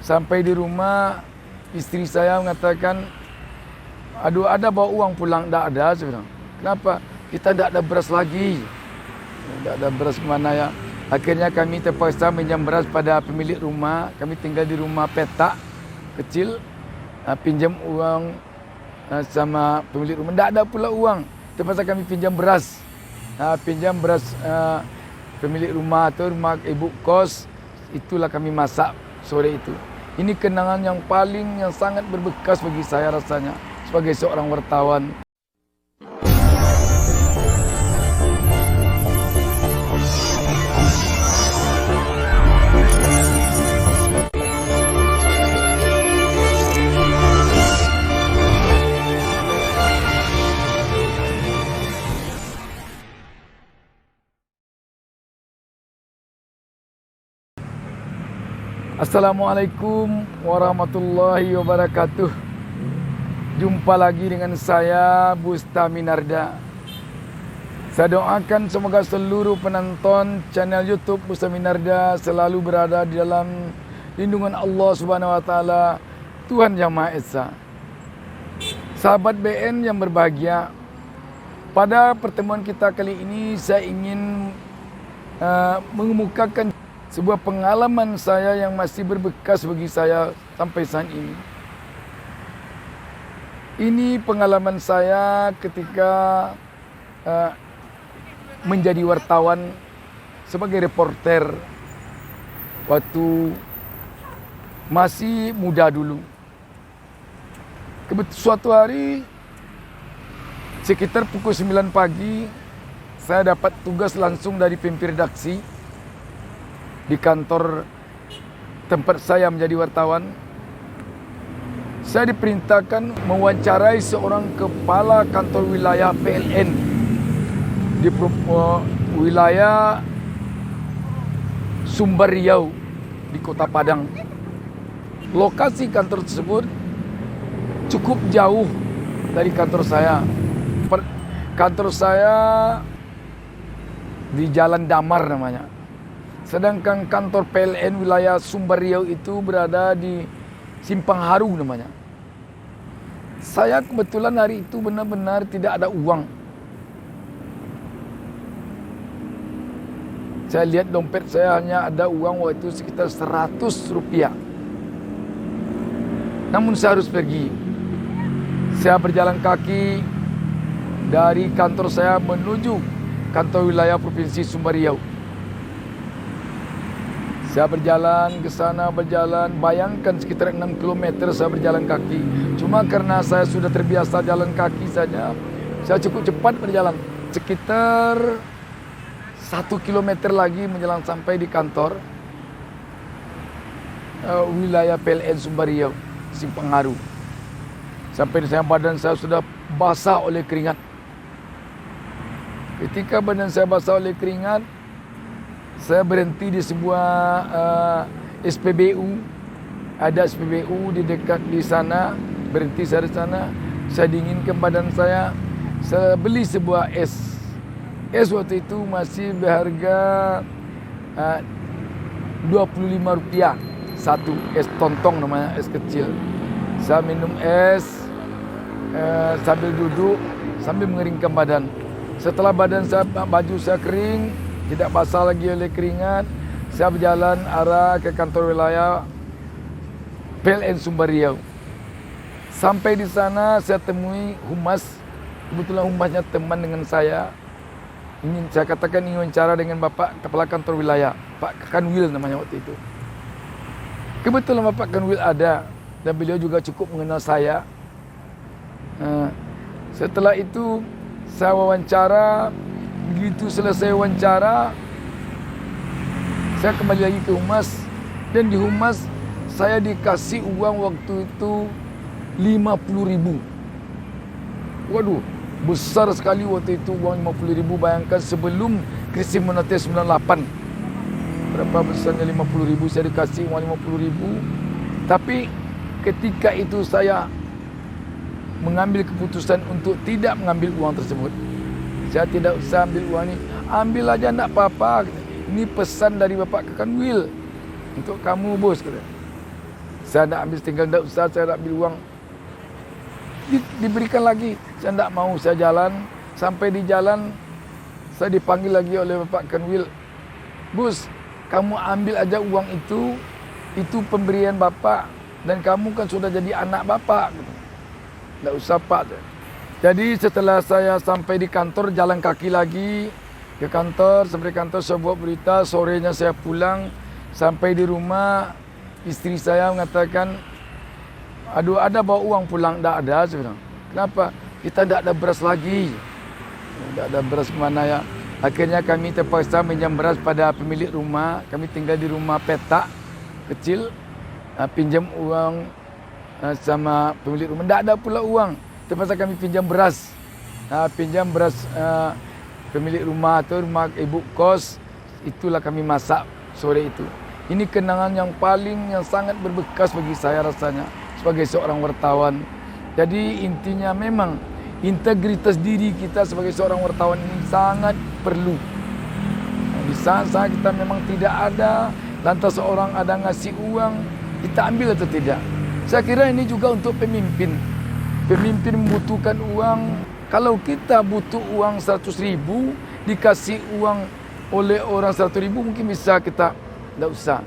Sampai di rumah, istri saya mengatakan, aduh ada bawa uang pulang. Tak ada, saya bilang. Kenapa? Kita tak ada beras lagi. Tak ada beras kemana ya. Akhirnya kami terpaksa pinjam beras pada pemilik rumah. Kami tinggal di rumah petak kecil. Pinjam uang sama pemilik rumah. Tak ada pula uang. Terpaksa kami pinjam beras. Pinjam beras pemilik rumah atau rumah ibu kos. Itulah kami masak sore itu. Ini kenangan yang sangat berbekas bagi saya rasanya sebagai seorang wartawan. Assalamualaikum warahmatullahi wabarakatuh. Jumpa lagi dengan saya, Busta Minarda. Saya doakan semoga seluruh penonton channel YouTube Busta Minarda selalu berada di dalam lindungan Allah Subhanahu wa taala, Tuhan Yang Maha Esa. Sahabat BN yang berbahagia, pada pertemuan kita kali ini saya ingin mengemukakan sebuah pengalaman saya yang masih berbekas bagi saya sampai saat ini. Ini pengalaman saya ketika menjadi wartawan sebagai reporter waktu masih muda dulu. Suatu hari sekitar pukul 9 pagi saya dapat tugas langsung dari pimpinan redaksi di kantor tempat saya menjadi wartawan. Saya diperintahkan mewawancarai seorang kepala kantor wilayah PLN di wilayah Sumber Riau di Kota Padang. Lokasi kantor tersebut cukup jauh dari kantor saya. Kantor saya di Jalan Damar namanya. Sedangkan kantor PLN wilayah Sumber Riau itu berada di Simpang Haru namanya. Saya kebetulan hari itu benar-benar tidak ada uang. Saya lihat dompet saya hanya ada uang waktu itu sekitar 100 rupiah. Namun saya harus pergi. Saya berjalan kaki dari kantor saya menuju kantor wilayah Provinsi Sumber Riau. Saya berjalan ke sana, bayangkan sekitar 6 km saya berjalan kaki. Cuma karena saya sudah terbiasa jalan kaki saja, saya cukup cepat berjalan. Sekitar 1 km lagi menjelang sampai di kantor wilayah PLN Sumber Riau, Simpang Haru. Sampai di sana badan saya sudah basah oleh keringat. Ketika badan saya basah oleh keringat, saya berhenti di sebuah SPBU. Ada SPBU di dekat di sana. Berhenti saya di sana. Saya dinginkan badan saya. Saya beli sebuah es. Es waktu itu masih berharga Rp25. Satu es tontong namanya, es kecil. Saya minum es sambil duduk, sambil mengeringkan badan. Setelah baju saya kering, tidak basah lagi oleh keringat, saya berjalan arah ke kantor wilayah PLN Sumber Riau. Sampai di sana saya temui humas. Kebetulan humasnya teman dengan saya. Saya katakan ingin wawancara dengan Bapak Kepala Kantor Wilayah, Pak Kanwil namanya waktu itu. Kebetulan Bapak Kanwil ada dan beliau juga cukup mengenal saya. Setelah itu saya wawancara. Begitu selesai wawancara, saya kembali lagi ke humas. Dan di humas saya dikasih uang waktu itu 50.000. Waduh, besar sekali waktu itu uang 50.000. Bayangkan sebelum krisis moneter 98. Berapa besarnya 50.000, saya dikasih uang 50.000. Tapi ketika itu saya mengambil keputusan untuk tidak mengambil uang tersebut. Saya tidak usah ambil uang ini. Ambil aja tak apa-apa. Ini pesan dari Bapak Kanwil untuk kamu bos. Kata. Saya nak ambil tinggal, tidak usah, saya nak ambil uang. Diberikan lagi, saya tidak mau, saya jalan. Sampai di jalan, saya dipanggil lagi oleh Bapak Kanwil. Bus, kamu ambil aja uang itu pemberian Bapak. Dan kamu kan sudah jadi anak Bapak. Tidak usah Pak. Jadi setelah saya sampai di kantor, jalan kaki lagi ke kantor. Sampai kantor saya buat berita, sorenya saya pulang. Sampai di rumah, istri saya mengatakan, aduh ada bawa uang pulang? Tidak ada, saya bilang. Kenapa? Kita tidak ada beras lagi. Tidak ada beras mana ya. Akhirnya kami terpaksa pinjam beras pada pemilik rumah. Kami tinggal di rumah petak kecil. Pinjam uang sama pemilik rumah. Tidak ada pula uang. Terpaksa kami pinjam beras. Pinjam beras pemilik rumah atau rumah ibu kos. Itulah kami masak sore itu. Ini kenangan yang sangat berbekas bagi saya rasanya sebagai seorang wartawan. Jadi intinya memang integritas diri kita sebagai seorang wartawan ini sangat perlu. Di saat-saat kita memang tidak ada, lantas seorang ada ngasih uang, kita ambil atau tidak. Saya kira ini juga untuk pemimpin. Pemimpin membutuhkan uang. Kalau kita butuh uang 100.000, dikasih uang oleh orang 100.000, mungkin bisa kita, tidak usah.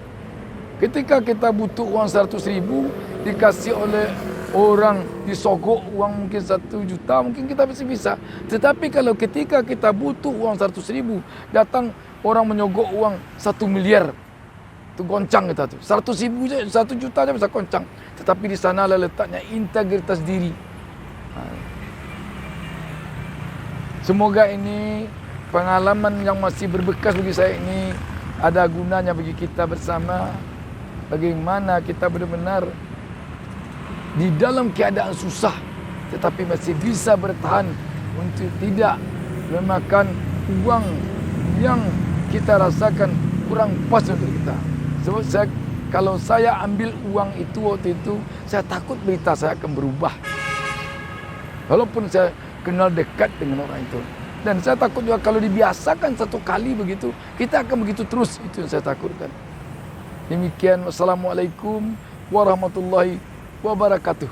Ketika kita butuh uang 100.000, dikasih oleh orang, disogok uang mungkin 1 juta, mungkin kita masih bisa. Tetapi kalau ketika kita butuh uang 100.000, datang orang menyogok uang 1 miliar, itu goncang kita tuh. 100.000, 1 juta aja bisa goncang. Tetapi di sana letaknya integritas diri. Semoga ini pengalaman yang masih berbekas bagi saya ini ada gunanya bagi kita bersama. Bagaimana kita benar-benar di dalam keadaan susah tetapi masih bisa bertahan untuk tidak memakan uang yang kita rasakan kurang pas untuk kita. Sebab kalau saya ambil uang itu waktu itu, saya takut berita saya akan berubah. Walaupun saya kenal dekat dengan orang itu. Dan saya takut juga kalau dibiasakan satu kali begitu, kita akan begitu terus. Itu yang saya takutkan. Demikian, wassalamualaikum warahmatullahi wabarakatuh.